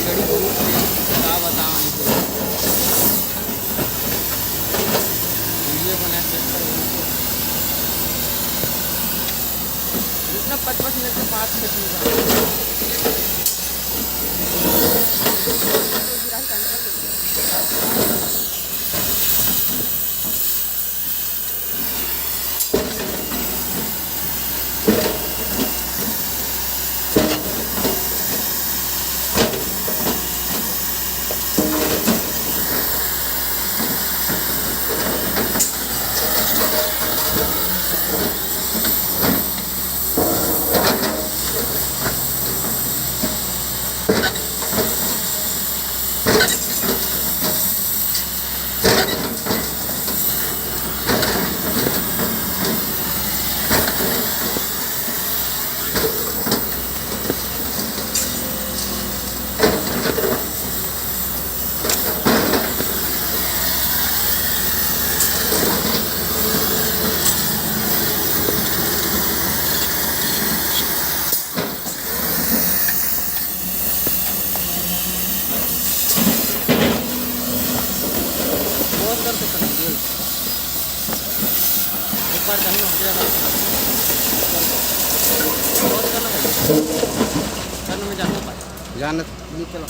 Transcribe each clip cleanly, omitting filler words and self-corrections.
गड़ी ग्रुप में क्या बताऊँ इनको वीडियो बना के रुकना 5-5 मिनट के बाद एक बार कहीं हो जाएगा में जाना पाए जाना नहीं चलो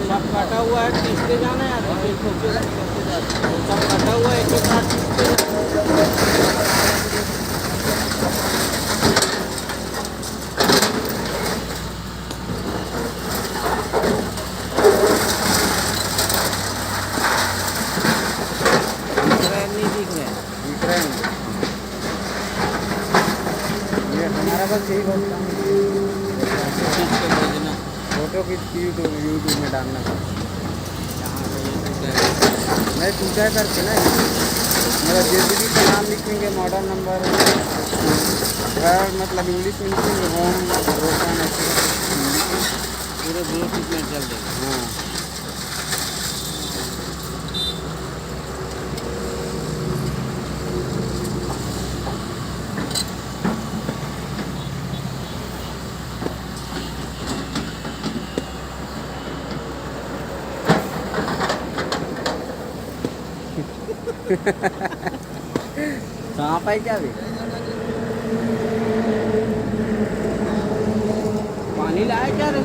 सब कटा हुआ है खींचते जाना है सब कटा हुआ है एक एक साथ ये हमारा बस यही बोलता हूँ फोटो खींच यूट्यूब में डालना नहीं टूटा करके ना मेरा जेसीबी का नाम लिखेंगे मॉडल नंबर मतलब इंग्लिश में लिखेंगे होम रोशन पूरे ब्लूटूथ में चल देगा हाँ कहाँ पाई क्या भी पानी लाया क्या रे